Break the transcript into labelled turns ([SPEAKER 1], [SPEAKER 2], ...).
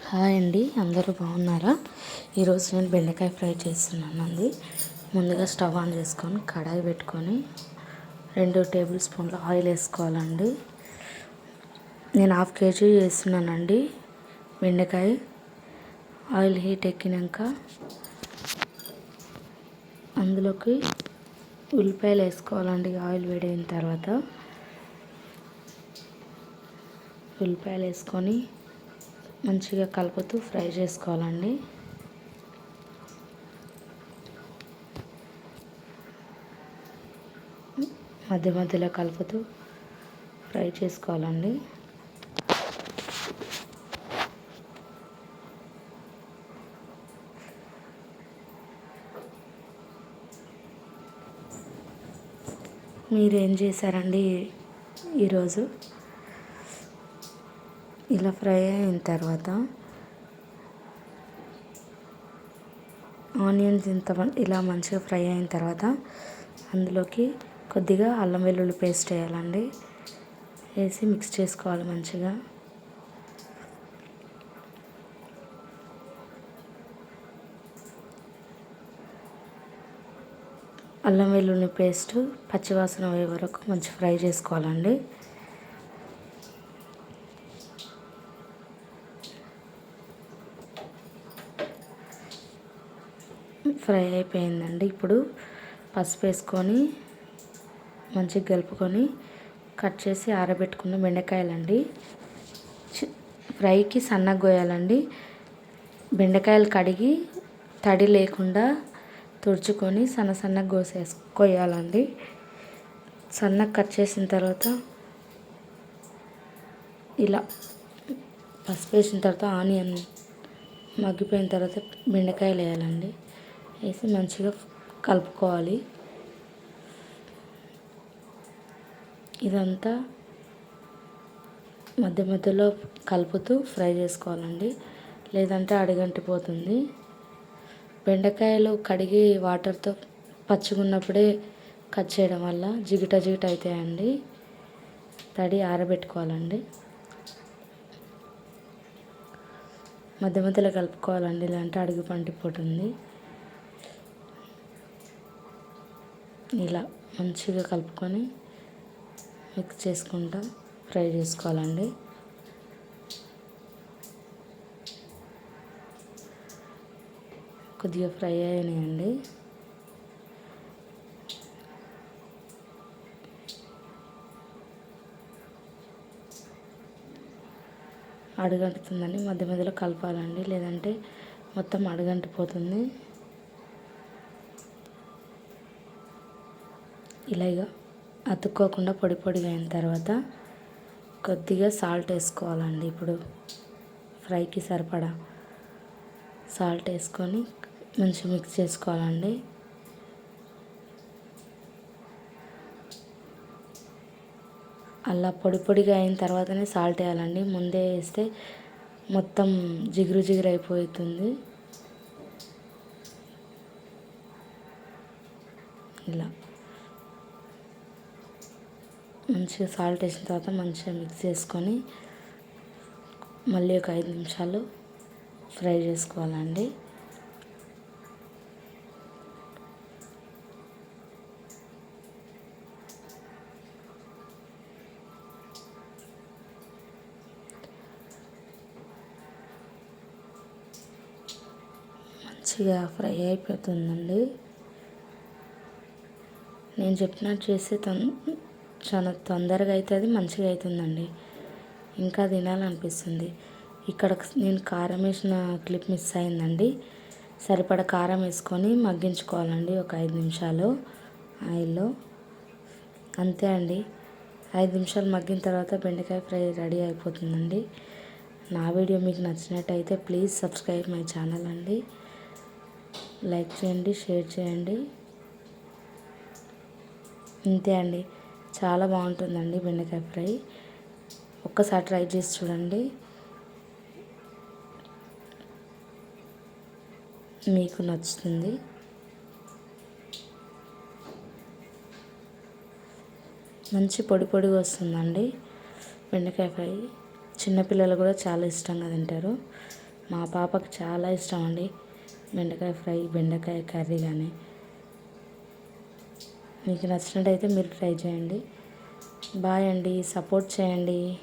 [SPEAKER 1] Hi అండి, అందరూ బాగున్నారా? ఈరోజు నేను బెండకాయ ఫ్రై చేస్తున్నానండి. ముందుగా స్టవ్ ఆన్ చేసుకొని కడాయి పెట్టుకొని 2 టేబుల్ స్పూన్ల ఆయిల్ వేసుకోవాలండి. నేను 1/2 కేజీ వేస్తున్నానండి బెండకాయ. ఆయిల్ హీట్ ఎక్కినాక అందులోకి ఉల్లిపాయలు వేసుకోవాలండి. ఆయిల్ వేడైన తర్వాత ఉల్లిపాయలు వేసుకొని మంచిగా కలుపుతూ ఫ్రై చేసుకోవాలండి. మధ్య మధ్యలో కలుపుతూ ఫ్రై చేసుకోవాలండి. మీరేం చేశారండి ఈరోజు? ఇలా ఫ్రై అయిన తర్వాత ఆనియన్స్ ఇలా మంచిగా ఫ్రై అయిన తర్వాత అందులోకి కొద్దిగా అల్లం వెల్లుల్లి పేస్ట్ వేయాలండి. వేసి మిక్స్ చేసుకోవాలి మంచిగా. అల్లం వెల్లుల్లి పేస్ట్ పచ్చివాసన పోయే వరకు మంచి ఫ్రై చేసుకోవాలండి. ఫ్రై అయిపోయిందండి. ఇప్పుడు పసుపు వేసుకొని మంచిగా కలుపుకొని కట్ చేసి ఆరబెట్టుకున్న బెండకాయలండి. ఫ్రైకి సన్నగా కోయాలండి. బెండకాయలు కడిగి తడి లేకుండా తుడుచుకొని సన్నగా కొయ్యాలండి. సన్నగా కట్ చేసిన తర్వాత ఇలా పసుపు వేసిన తర్వాత ఆనియన్ మగ్గిపోయిన తర్వాత బెండకాయలు వేయాలండి. వేసి మంచిగా కలుపుకోవాలి. ఇదంతా మధ్య మధ్యలో కలుపుతూ ఫ్రై చేసుకోవాలండి, లేదంటే అడుగంటిపోతుంది. బెండకాయలు కడిగి వాటర్తో పచ్చిగున్నప్పుడే కట్ చేయడం వల్ల జిగిట అవుతాయండి. తడి ఆరబెట్టుకోవాలండి. మధ్య మధ్యలో కలుపుకోవాలండి, లేదంటే అడుగు పంటిపోతుంది. ఇలా మంచిగా కలుపుకొని మిక్స్ చేసుకుంటా ఫ్రై చేసుకోవాలండి. కొద్దిగా ఫ్రై అయినాయండి. అడుగంటుతుందండి, మధ్య మధ్యలో కలపాలండి, లేదంటే మొత్తం అడుగంటిపోతుంది. ఇలాగా అతుక్కోకుండా పొడిగా అయిన తర్వాత కొద్దిగా సాల్ట్ వేసుకోవాలండి. ఇప్పుడు ఫ్రైకి సరిపడా సాల్ట్ వేసుకొని మంచిగా మిక్స్ చేసుకోవాలండి. అలా పొడిగా అయిన తర్వాతనే సాల్ట్ వేయాలండి. ముందే వేస్తే మొత్తం జిగురు అయిపోతుంది. ఇలా మంచిగా సాల్ట్ వేసిన తర్వాత మంచిగా మిక్స్ చేసుకొని మళ్ళీ ఒక 5 నిమిషాలు ఫ్రై చేసుకోవాలండి. మంచిగా ఫ్రై అయిపోతుందండి. నేను చెప్పినట్టు చేస్తే చాలా తొందరగా అవుతుంది, మంచిగా అవుతుందండి. ఇంకా తినాలనిపిస్తుంది. ఇక్కడ నేను కారం వేసిన క్లిప్ మిస్ అయిందండి. సరిపడా కారం వేసుకొని మగ్గించుకోవాలండి ఒక 5 నిమిషాలు ఆయిల్లో. అంతే అండి. 5 నిమిషాలు మగ్గిన తర్వాత బెండకాయ ఫ్రై రెడీ అయిపోతుందండి. నా వీడియో మీకు నచ్చినట్టయితే ప్లీజ్ సబ్స్క్రైబ్ మై ఛానల్ అండి. లైక్ చేయండి, షేర్ చేయండి. ఇంతే అండి. చాలా బాగుంటుందండి బెండకాయ ఫ్రై. ఒక్కసారి ట్రై చేసి చూడండి, మీకు నచ్చుతుంది. మంచి పొడిగా వస్తుందండి బెండకాయ ఫ్రై. చిన్నపిల్లలు కూడా చాలా ఇష్టంగా తింటారు. మా పాపకు చాలా ఇష్టం అండి బెండకాయ ఫ్రై, బెండకాయ కర్రీ కానీ. మీకు నచ్చినట్టయితే మీరు ట్రై చేయండి. బాయ్ అండి, సపోర్ట్ చేయండి.